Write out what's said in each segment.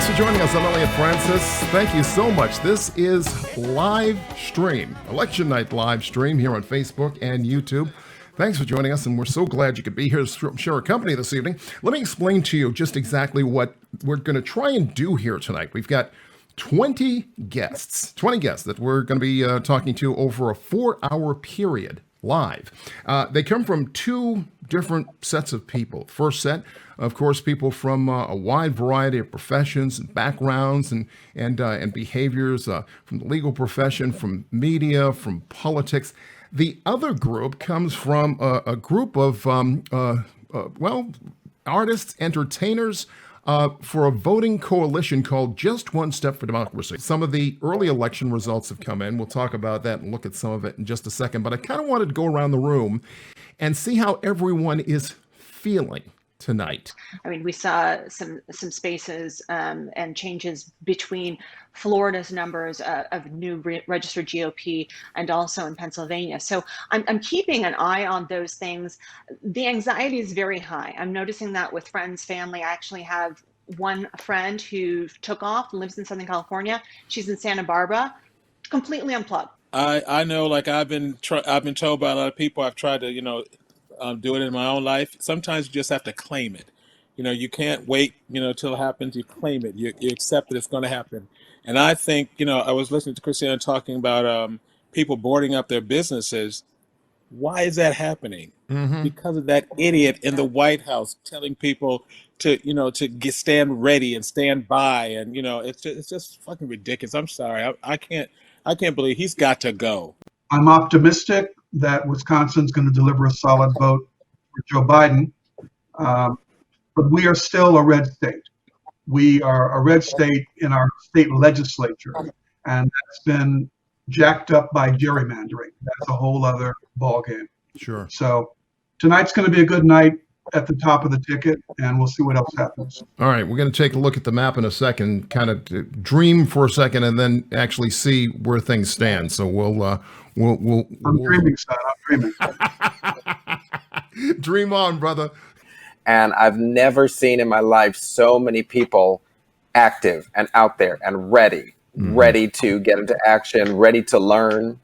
Thanks for joining us. I'm Elliott Francis. Thank you so much. This is live stream, election night live stream here on Facebook and YouTube. Thanks for joining us, and we're so glad you could be here to share our company this evening. Let me explain to you just exactly what we're going to try and do here tonight. We've got 20 guests that we're going to be talking to over a 4-hour period live. They come from two different sets of people. First set, of course, people from a wide variety of professions and backgrounds and behaviors, from the legal profession, from media, from politics. The other group comes from a group of, artists, entertainers, for a voting coalition called Just One Step for Democracy. Some of the early election results have come in. We'll talk about that and look at some of it in just a second. But I kind of wanted to go around the room and see how everyone is feeling tonight. I mean, we saw some spaces and changes between Florida's numbers of new registered GOP and also in Pennsylvania. So I'm keeping an eye on those things. The anxiety is very high. I'm noticing that with friends, family. I actually have one friend who took off and lives in Southern California. She's in Santa Barbara, completely unplugged. I know, like I've been told by a lot of people. I've tried to, do it in my own life. Sometimes you just have to claim it. You can't wait, till it happens. You claim it. You accept that it's going to happen. And I think, I was listening to Christiana talking about people boarding up their businesses. Why is that happening? Mm-hmm. Because of that idiot in the White House telling people to stand ready and stand by. And, it's just fucking ridiculous. I'm sorry. I can't believe he's got to go. I'm optimistic that Wisconsin's going to deliver a solid vote for Joe Biden. But we are still a red state. We are a red state in our state legislature, and that's been jacked up by gerrymandering. That's a whole other ballgame. Sure. So tonight's going to be a good night at the top of the ticket, and we'll see what else happens. All right, we're going to take a look at the map in a second, kind of dream for a second, and then actually see where things stand. So we'll I'm dreaming, son. I'm dreaming. Dream on, brother. And I've never seen in my life so many people active and out there and ready to get into action, ready to learn.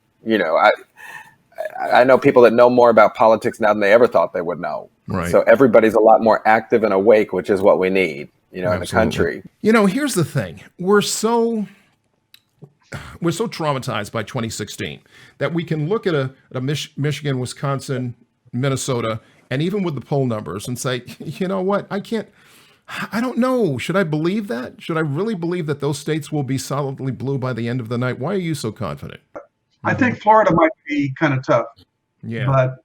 I know people that know more about politics now than they ever thought they would know. Right. So everybody's a lot more active and awake, which is what we need, in the country. Here's the thing. We're so traumatized by 2016 that we can look at a Michigan, Wisconsin, Minnesota, and even with the poll numbers and say, you know what, I don't know. Should I believe that? Should I really believe that those states will be solidly blue by the end of the night? Why are you so confident? I think Florida might be kind of tough. Yeah. But,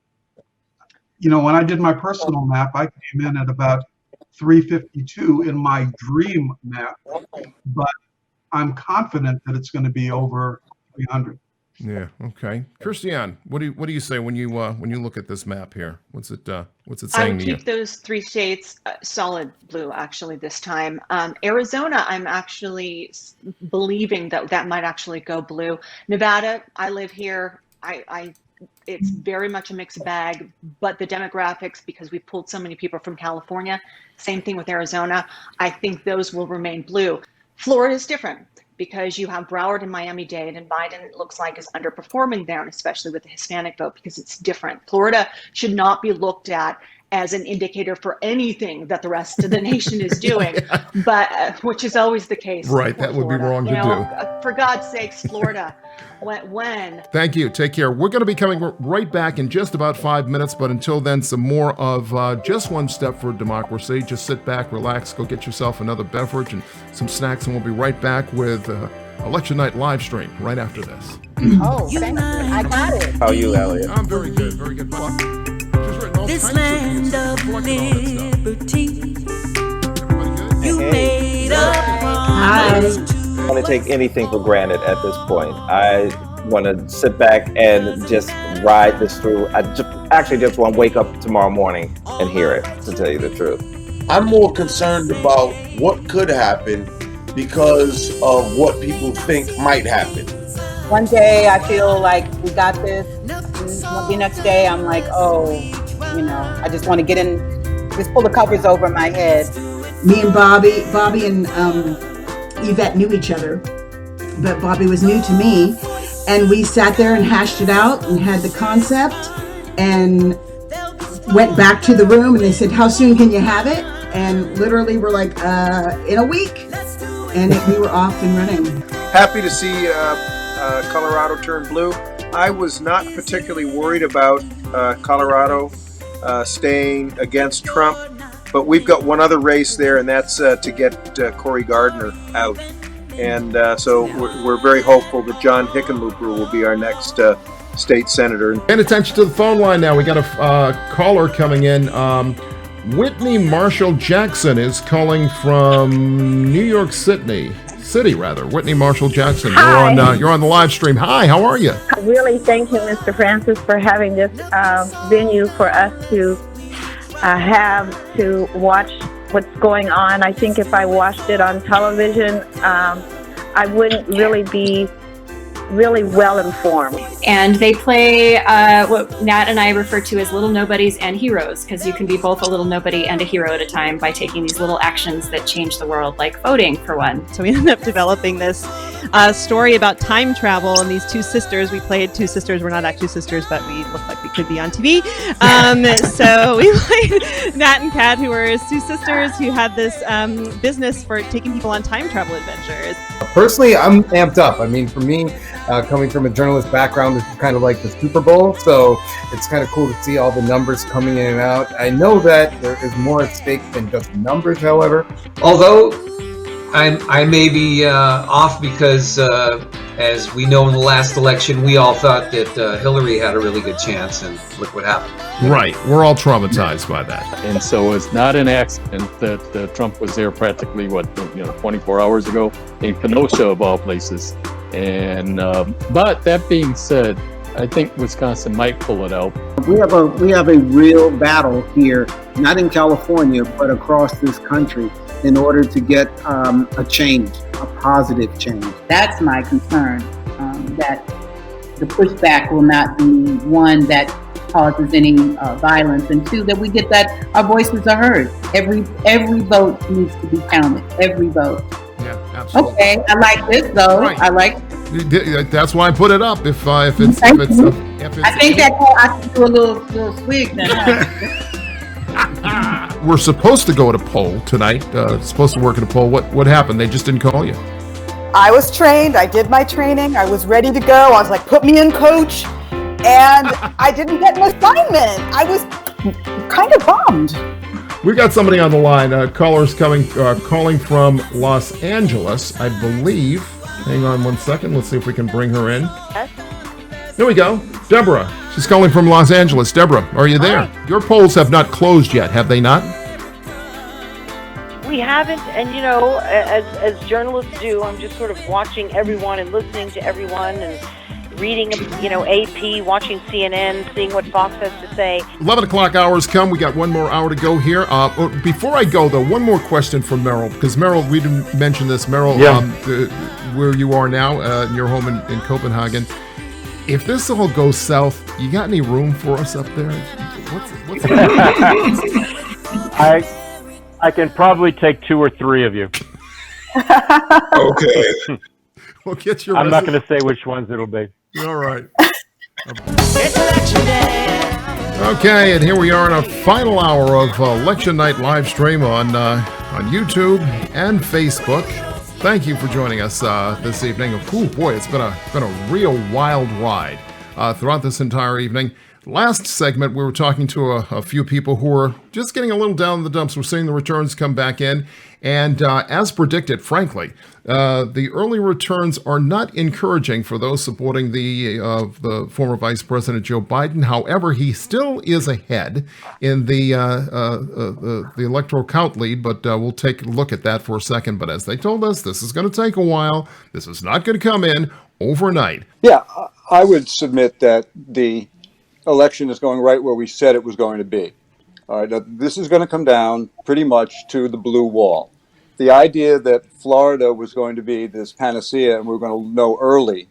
when I did my personal map, I came in at about 352 in my dream map. But I'm confident that it's going to be over 300. Yeah. Okay. Christiane, what do you say when you look at this map here? What's it saying I would to you? keep those three states solid blue actually this time. Arizona, I'm actually believing that might actually go blue. Nevada, I live here. It's very much a mixed bag, but the demographics, because we pulled so many people from California, same thing with Arizona. I think those will remain blue. Florida is different, because you have Broward and Miami-Dade, and Biden, it looks like, is underperforming there, and especially with the Hispanic vote, because it's different. Florida should not be looked at as an indicator for anything that the rest of the nation is doing, but which is always the case. Right, that would be wrong to do. For God's sakes, Florida, when? Thank you. Take care. We're going to be coming right back in just about 5 minutes, but until then, some more of Just One Step for Democracy. Just sit back, relax, go get yourself another beverage and some snacks, and we'll be right back with Election Night live stream right after this. Oh, thank you. I got it. How are you, Elliott? I'm very good. Very good. This land of liberty, you made a promise. I don't want to take anything for granted at this point. I want to sit back and just ride this through. I just want to wake up tomorrow morning and hear it, to tell you the truth. I'm more concerned about what could happen because of what people think might happen. One day I feel like we got this. The next day I'm like, I just want to get in, just pull the covers over my head. Me and Bobby and Yvette knew each other, but Bobby was new to me. And we sat there and hashed it out and had the concept and went back to the room and they said, how soon can you have it? And literally we're like, in a week. And we were off and running. Happy to see Colorado turn blue. I was not particularly worried about Colorado staying against Trump, but we've got one other race there, and that's to get Cory Gardner out. And so we're very hopeful that John Hickenlooper will be our next state senator. Paying attention to the phone line now. We got a caller coming in. Whitney Marshall Jackson is calling from New York City. Whitney Marshall Jackson. Hi. You're on the live stream. Hi, how are you? Really, thank you, Mr. Francis, for having this venue for us to have to watch what's going on. I think if I watched it on television, I wouldn't really be really well informed. And they play what Nat and I refer to as little nobodies and heroes, because you can be both a little nobody and a hero at a time by taking these little actions that change the world, like voting, for one. So we ended up developing this story about time travel and these two sisters. We played two sisters. We're not actually sisters, but we look like we could be on TV. So we played Nat and Kat, who were two sisters who had this business for taking people on time travel adventures. Personally, I'm amped up. I mean, for me, coming from a journalist background, this is kind of like the Super Bowl, so it's kind of cool to see all the numbers coming in and out. I know that there is more at stake than just numbers, however. Although I may be off because, as we know in the last election, we all thought that Hillary had a really good chance, and look what happened. Right. We're all traumatized by that. And so it's not an accident that Trump was there practically, 24 hours ago in Kenosha, of all places. And but that being said, I think Wisconsin might pull it out. We have a real battle here, not in California, but across this country, in order to get a change, a positive change. That's my concern, that the pushback will not be one that causes any violence, and two, that we get that our voices are heard. Every vote needs to be counted. Every vote. Yeah, absolutely. Okay, I like this though. Right. I like. That's why I put it up. If it's I think that I can do a little swig then. We're supposed to go at a poll tonight. Supposed to work at a poll. What happened? They just didn't call you. I was trained. I did my training. I was ready to go. I was like, put me in, coach. And I didn't get an assignment. I was kind of bummed. We got somebody on the line. Callers calling from Los Angeles, I believe. Hang on one second. Let's see if we can bring her in. Here we go. Deborah. She's calling from Los Angeles. Deborah, are you there? Hi. Your polls have not closed yet, have they not? We haven't, and as journalists do, I'm just sort of watching everyone and listening to everyone and reading, AP, watching CNN, seeing what Fox has to say. 11 o'clock hours come. We got one more hour to go here. Before I go, though, one more question from Merrill, because Merrill, we didn't mention this. Merrill, where you are now, in your home in Copenhagen, if this all goes south, you got any room for us up there? What's I can probably take 2 or 3 of you. Okay. We'll get your. I'm not going to say which ones it'll be. All right. Okay, and here we are in a final hour of Election Night live stream on YouTube and Facebook. Thank you for joining us this evening. Oh boy, it's been a real wild ride throughout this entire evening. Last segment, we were talking to a few people who were just getting a little down in the dumps. We're seeing the returns come back in. And as predicted, frankly, the early returns are not encouraging for those supporting the former Vice President Joe Biden. However, he still is ahead in the electoral count lead, but we'll take a look at that for a second. But as they told us, this is going to take a while. This is not going to come in overnight. Yeah, I would submit that the election is going right where we said it was going to be. All right, this is going to come down pretty much to the blue wall. The idea that Florida was going to be this panacea and we were going to know early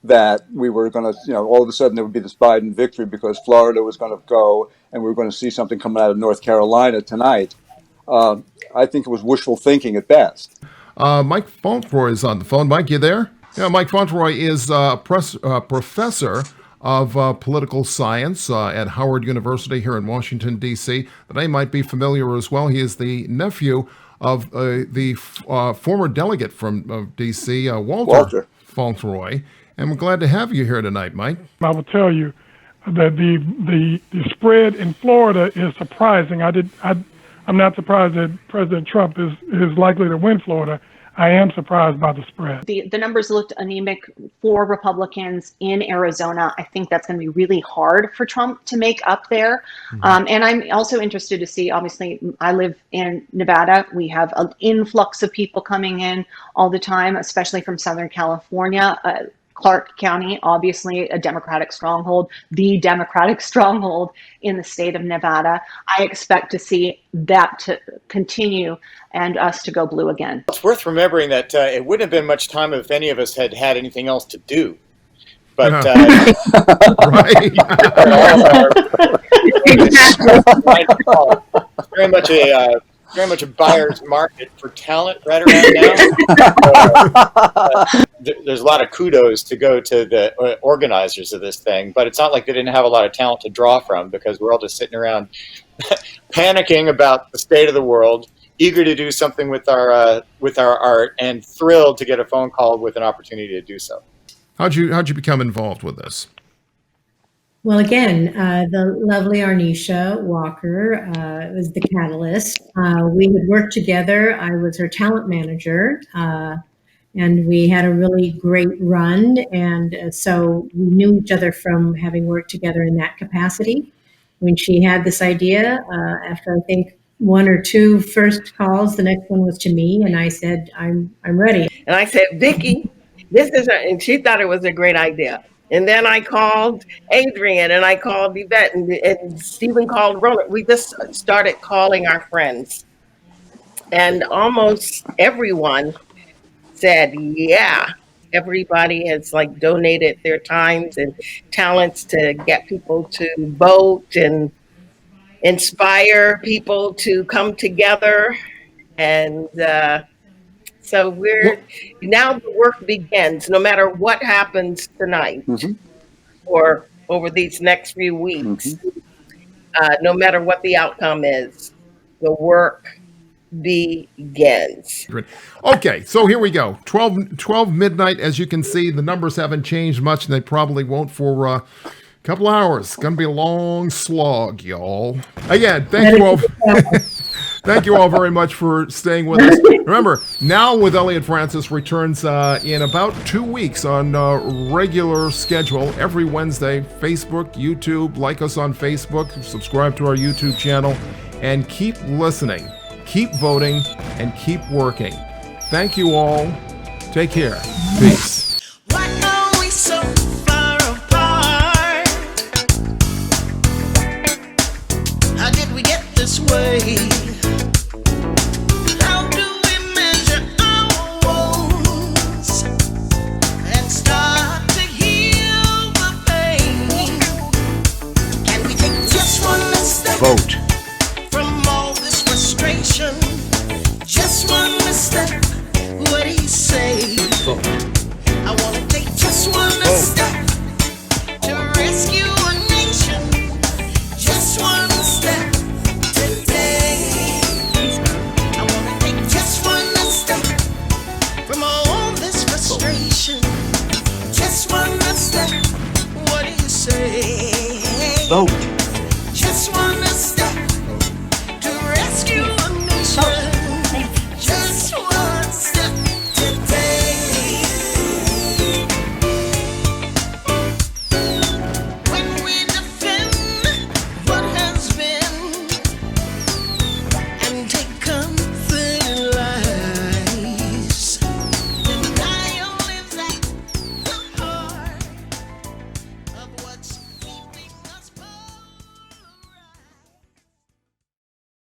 that we were going to, all of a sudden there would be this Biden victory because Florida was going to go and we were going to see something coming out of North Carolina tonight, I think it was wishful thinking at best. Mike Fauntleroy is on the phone. Mike, you there? Yeah, Mike Fauntleroy is a professor of political science at Howard University here in Washington, D.C. The name might be familiar as well. He is the nephew of the former delegate from D.C., Walter Fauntleroy. And we're glad to have you here tonight, Mike. I will tell you that the spread in Florida is surprising. I'm not surprised that President Trump is likely to win Florida. I am surprised by the spread. The numbers looked anemic for Republicans in Arizona. I think that's going to be really hard for Trump to make up there. And I'm also interested to see, obviously, I live in Nevada. We have an influx of people coming in all the time, especially from Southern California. Clark County, obviously a Democratic stronghold, the Democratic stronghold in the state of Nevada. I expect to see that to continue and us to go blue again. It's worth remembering that it wouldn't have been much time if any of us had had anything else to do. But very much a buyer's market for talent right around now. There's a lot of kudos to go to the organizers of this thing, but it's not like they didn't have a lot of talent to draw from, because we're all just sitting around panicking about the state of the world, eager to do something with our art, and thrilled to get a phone call with an opportunity to do so. How'd you become involved with this? Well, again, the lovely Arnisha Walker was the catalyst. We had worked together. I was her talent manager, and we had a really great run. And so we knew each other from having worked together in that capacity. When she had this idea, after I think one or two first calls, the next one was to me, and I said, I'm ready. And I said, Vicki, this is and she thought it was a great idea. And then I called Adrian, and I called Yvette, and Stephen called Roland. We just started calling our friends. And almost everyone said, yeah. Everybody has donated their times and talents to get people to vote and inspire people to come together. And so now the work begins, no matter what happens tonight or over these next few weeks, no matter what the outcome is, the work begins. Okay, so here we go. 12 midnight. As you can see, the numbers haven't changed much, and they probably won't for a couple hours. It's going to be a long slog, y'all. Again, thank you all. Thank you all very much for staying with us. Remember, Now with Elliott Francis returns in about 2 weeks on regular schedule every Wednesday. Facebook, YouTube, like us on Facebook, subscribe to our YouTube channel, and keep listening, keep voting, and keep working. Thank you all. Take care. Peace. Why are we so far apart? How did we get this way? How do we measure our wounds and start to heal the pain? Can we take just one step Vote. from all this frustration? Just one step. What do you say? I want to take just one step to rescue a nation. Just one step today. I want to take just one step from all this frustration. Just one step. What do you say? Vote.